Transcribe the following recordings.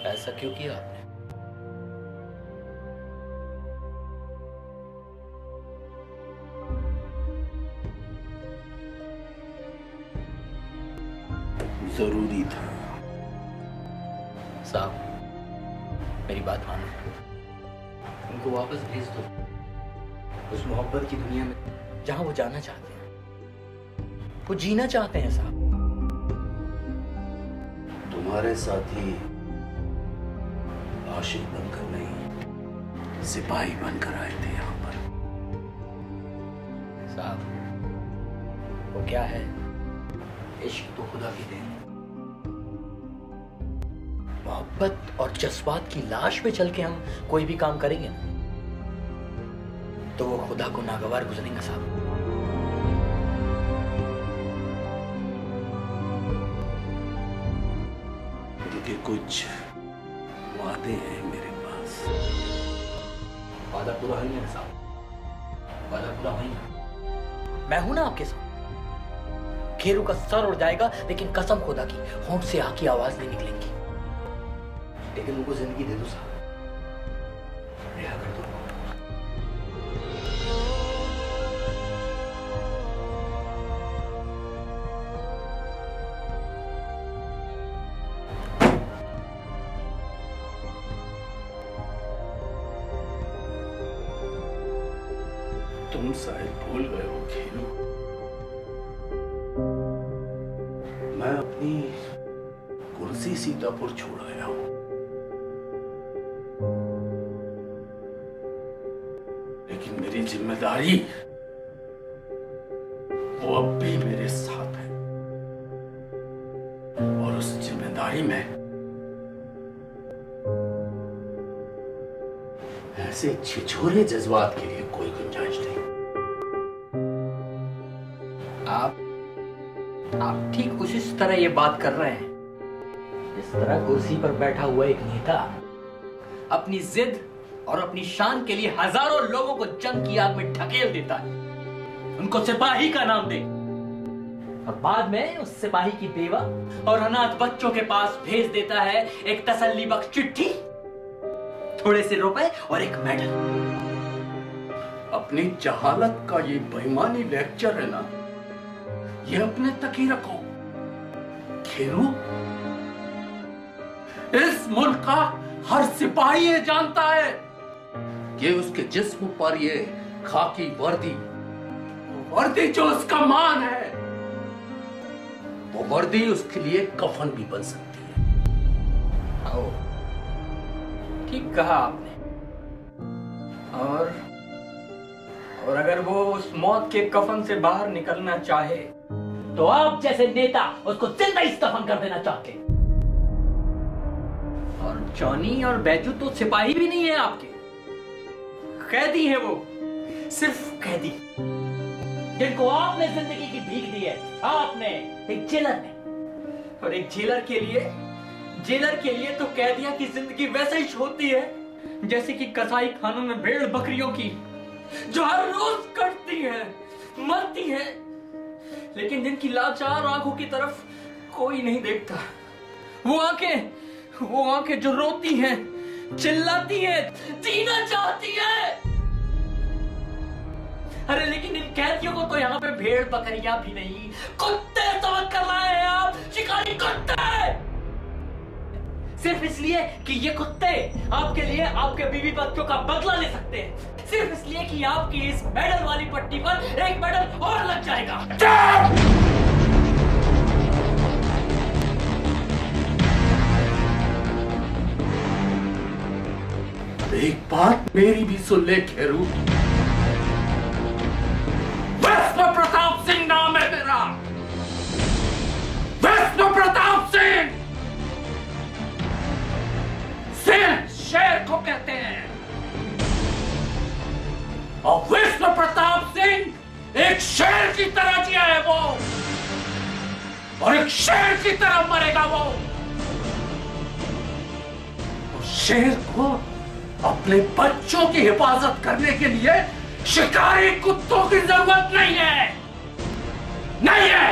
ऐसा क्यों किया आपने? जरूरी था। साहब मेरी बात मानो, उनको वापस भेज दो उस मोहब्बत की दुनिया में जहां वो जाना चाहते हैं, वो जीना चाहते हैं। साहब तुम्हारे साथी आशिक बनकर नहीं, सिपाही बनकर आए थे यहां पर। साहब वो क्या है, इश्क तो खुदा की देन है। मोहब्बत और जज्बात की लाश पे चल के हम कोई भी काम करेंगे ना, तो वो खुदा को नागवार गुजरेंगे। साहब उनके कुछ वादे हैं मेरे पास। वादा पूरा होंगे ना साहब, वादा पूरा होंगे। मैं हूं ना आपके साथ। खेरू का सर उड़ जाएगा लेकिन कसम खुदा की होंठ से आकी आवाज नहीं निकलेंगी। लेकिन उनको जिंदगी दे दो साहब, रिहा कर दो। तुम शायद भूल गए हो खेलू, मैं अपनी कुर्सी सीतापुर छोड़ आया हूं। लेकिन मेरी जिम्मेदारी वो अब भी मेरे साथ है, और उस जिम्मेदारी में ऐसे छिछोरे जज्बात के लिए कोई गुंजाइश नहीं। आप ठीक उसी तरह ये बात कर रहे हैं जिस तरह कुर्सी पर बैठा हुआ एक नेता अपनी जिद और अपनी शान के लिए हजारों लोगों को जंग की आग में ढकेल देता है, उनको सिपाही का नाम दे, और बाद में उस सिपाही की बेवा और अनाथ बच्चों के पास भेज देता है एक तसल्ली बख्श चिट्ठी, थोड़े से रुपए और एक मेडल। अपनी जहालत का ये बेईमानी लेक्चर है ना, ये अपने तक ही रखो। खेरू, इस मुल्क का हर सिपाही ये जानता है कि उसके जिस्म पर ये खाकी वर्दी जो उसका मान है, वो वर्दी उसके लिए कफन भी बन सकती है। आओ, ठीक कहा आपने। और अगर वो उस मौत के कफन से बाहर निकलना चाहे तो आप जैसे नेता उसको जिंदा इस्तीफा कर देना चाहते। और जॉनी और बैजू तो सिपाही भी नहीं है आपके, कैदी है वो, सिर्फ कैदी जिनको आपने जिंदगी की भीख दी है, आपने, एक जेलर ने। और एक जेलर के लिए तो कैदियों की जिंदगी वैसे ही होती है जैसे कि कसाई खानों में भेड़ बकरियों की, जो हर रोज कटती है, मरती है, लेकिन जिनकी लाचार आंखों की तरफ कोई नहीं देखता। वो आंखें जो रोती हैं, चिल्लाती हैं, जीना चाहती है। अरे लेकिन इन कैदियों को तो यहाँ पे भेड़ बकरियां भी नहीं, कुत्ते समझ कर लाए हैं आप, शिकारी कुत्ते। सिर्फ इसलिए कि ये कुत्ते आपके लिए आपके बीवी बच्चों का बदला ले सकते हैं, सिर्फ इसलिए कि आपकी इस मेडल वाली पट्टी पर एक मेडल और लग जाएगा। एक बात मेरी भी सुन ले खेरू, विष्णु प्रताप सिंह नाम है मेरा, विष्णु प्रताप सिंह। सिंह शेर को कहते हैं, और विष्णु प्रताप सिंह एक शेर की तरह जिया है वो, और एक शेर की तरह मरेगा वो। शेर को अपने बच्चों की हिफाजत करने के लिए शिकारी कुत्तों की जरूरत नहीं है, नहीं है।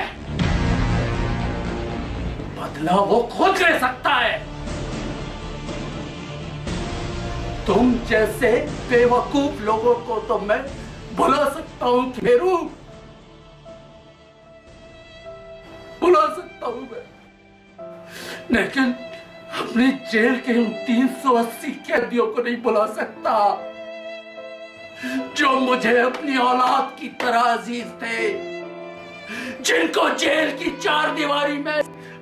बदला वो खुद ले सकता है, तुम जैसे बेवकूफ लोगों को तो मैं बुला सकता हूं खेरू, बुला सकता हूं मैं, लेकिन अपनी जेल के उन 380 कैदियों को नहीं बुला सकता जो मुझे अपनी औलाद की तरह अजीज थे, जिनको जेल की 4 दीवारी में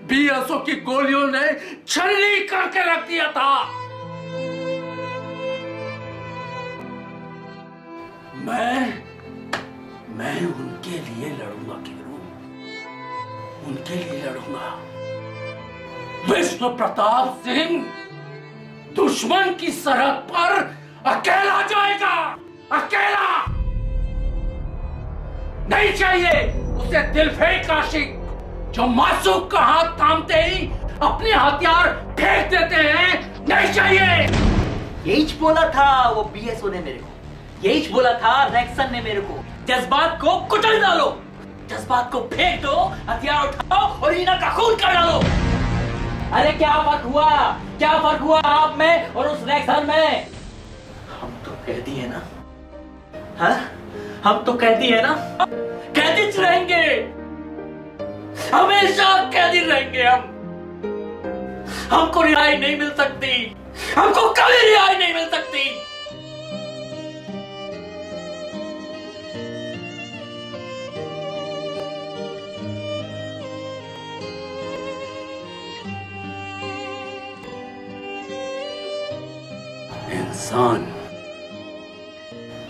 बीएसओ की गोलियों ने छलनी करके रख दिया था। मैं उनके लिए लड़ूंगा खेरू, उनके लिए लड़ूंगा। विष्णु प्रताप सिंह दुश्मन की सरहद पर अकेला जाएगा, अकेला। नहीं चाहिए उसे दिलफेक आशिक जो मासूम का हाथ थामते ही अपने हथियार फेंक देते हैं, नहीं चाहिए। यही बोला था वो बीएसओ ने मेरे को, यही बोला था रैक्सन ने मेरे को, जज्बात को कुचल डालो, जज्बात को फेंक दो, हथियार उठाओ और हीना का खून कर डालो। अरे क्या फर्क हुआ, क्या फर्क हुआ आप में और उस रैक्सन में? हम तो कैदी है ना, हाँ? हम तो कैदी है ना, कैदी रहेंगे, हमेशा कैदी रहेंगे हम। हमको रिहाई नहीं मिल सकती, हमको कभी रिहाई नहीं मिल सकती। इंसान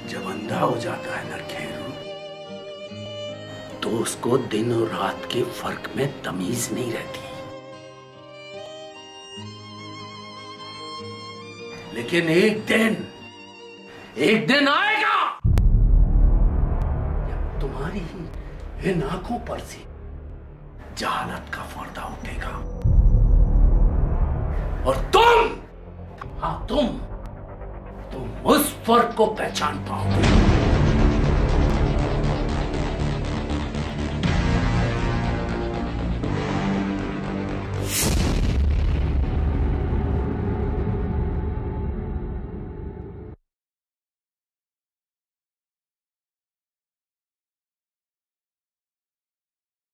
जब अंधा हो जाता है नरखेरू, तो उसको दिन और रात के फर्क में तमीज नहीं रहती। लेकिन एक दिन आएगा जब तुम्हारी इन आंखों पर से जहालत का पर्दा उठेगा और तुम उस फर्क को पहचान पाओगे।